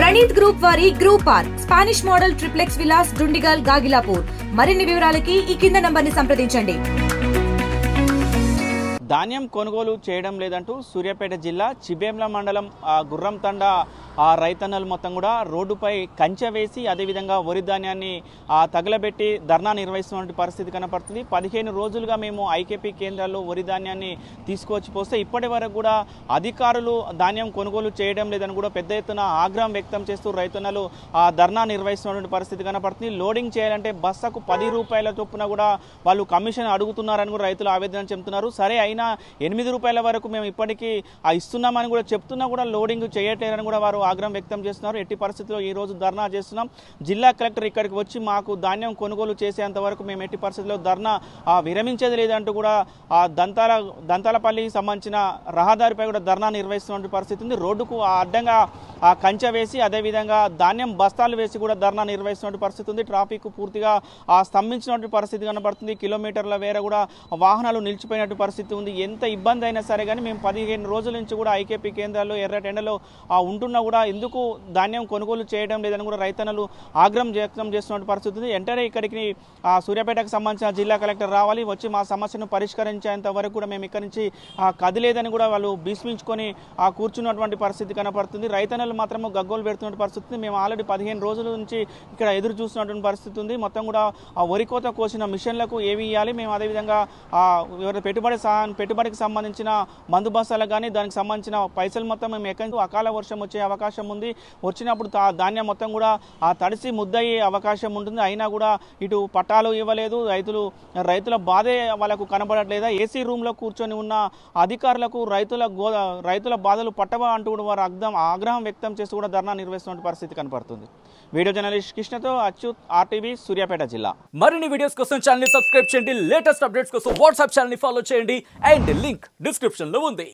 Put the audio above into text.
Praneeth group వారి group park Spanish model triplex Vilas Dundigal Gagillapur. మరిన్ని వివరాలకి ఈ కింద నంబర్ని సంప్రదించండి. ధాన్యం కొనుగోలు చేయడం లేదంటూ సూర్యాపేట జిల్లా చిబేంల మండలం గుర్రంతండ రైతన్నలు మొత్తం కూడా రోడ్డుపై కంచె వేసి అదేవిధంగా వరి ధాన్యాన్ని తగలబెట్టి ధర్నా నిర్వహిస్తున్న పరిస్థితి కనపడుతుంది. 15 రోజులుగా మేము ఐకేపీ కేంద్రాల్లో వరి ధాన్యాన్ని తీసుకువచ్చి పోస్తే ఇప్పటి వరకు కూడా అధికారులు ధాన్యం కొనుగోలు చేయడం లేదని కూడా పెద్ద ఎత్తున ఆగ్రహం వ్యక్తం చేస్తూ రైతన్నలు ధర్నా నిర్వహిస్తున్నటువంటి పరిస్థితి కనపడుతుంది. లోడింగ్ చేయాలంటే బస్సకు 10 రూపాయల చొప్పున కూడా వాళ్ళు కమిషన్ అడుగుతున్నారని కూడా రైతులు ఆవేదన చెబుతున్నారు. సరే అయినా 8 రూపాయల వరకు మేము ఇప్పటికీ ఇస్తున్నామని కూడా చెప్తున్నా కూడా లోడింగ్ చేయట్లేదని కూడా వారు ఆగ్రహం వ్యక్తం చేస్తున్నారు. ఎట్టి పరిస్థితుల్లో ఈ రోజు ధర్నా చేస్తున్నాం. జిల్లా కలెక్టర్ ఇక్కడికి వచ్చి మాకు ధాన్యం కొనుగోలు చేసేంత వరకు మేము ఎట్టి పరిస్థితుల్లో ధర్నా విరమించేది లేదంటూ కూడా దంతాలపల్లికి సంబంధించిన రహదారిపై కూడా ధర్నా నిర్వహిస్తున్న పరిస్థితి ఉంది. రోడ్డుకు అడ్డంగా కంచె వేసి అదేవిధంగా ధాన్యం బస్తాలు వేసి కూడా ధర్నా నిర్వహిస్తున్న పరిస్థితి ఉంది. ట్రాఫిక్ పూర్తిగా స్తంభించినటువంటి పరిస్థితి కనబడుతుంది. కిలోమీటర్ల వేర కూడా వాహనాలు నిలిచిపోయినట్టు పరిస్థితి ఉంది. ఎంత ఇబ్బంది అయినా సరే కానీ మేము 15 రోజుల నుంచి కూడా ఐకేపీ కేంద్రాల్లో ఎర్రటెండలో ఉంటున్నా కూడా ఎందుకు ధాన్యం కొనుగోలు చేయడం లేదని కూడా రైతన్నలు ఆగ్రహం వ్యక్తం చేస్తున్న పరిస్థితి ఉంది. వెంటనే ఇక్కడికి సూర్యాపేటకు సంబంధించిన జిల్లా కలెక్టర్ రావాలి, వచ్చి మా సమస్యను పరిష్కరించేంత వరకు కూడా మేము ఇక్కడి నుంచి కదిలేదని కూడా వాళ్ళు భీష్మించుకొని కూర్చున్నటువంటి పరిస్థితి కనపడుతుంది. రైతన్నలు మాత్రం గగ్గోలు పెడుతున్న పరిస్థితి. మేము ఆల్రెడీ 15 రోజుల నుంచి ఇక్కడ ఎదురు చూస్తున్నటువంటి పరిస్థితి ఉంది. మొత్తం కూడా వరి కోత కోసిన మిషన్లకు ఏవి ఇవ్వాలి, మేము అదేవిధంగా పెట్టుబడికి సంబంధించిన మందు బస్తాలకు కానీ దానికి సంబంధించిన పైసలు మొత్తం మేము ఎక్కడి అకాల వర్షం వచ్చే అవకాశం ఉంది. వచ్చినప్పుడు ధాన్యం మొత్తం కూడా తడిసి ముద్దయ్యే అవకాశం ఉంటుంది. అయినా కూడా ఇటు పట్టాలు ఇవ్వలేదు. రైతుల బాధే వాళ్ళకు కనబడట్లేదా? ఏసీ రూమ్లో కూర్చొని ఉన్న అధికారులకు రైతుల బాధలు పట్టవా అంటూ కూడా వారు ఆగ్రహం వ్యక్తం చేస్తూ కూడా ధర్నా నిర్వహిస్తున్న పరిస్థితి కనపడుతుంది. వీడియో జర్నలిస్ట్ కృష్ణతో అచ్యుత్, RTV, సూర్యాపేట జిల్లా. మరిన్ని వీడియోస్ కోసం ఛానల్ ని సబ్స్క్రైబ్ చేయండి. లేటెస్ట్ అప్డేట్స్ కోసం వాట్సాప్ ఛానల్ ని ఫాలో చేయండి. అండ్ లింక్ డిస్క్రిప్షన్ లో ఉంది.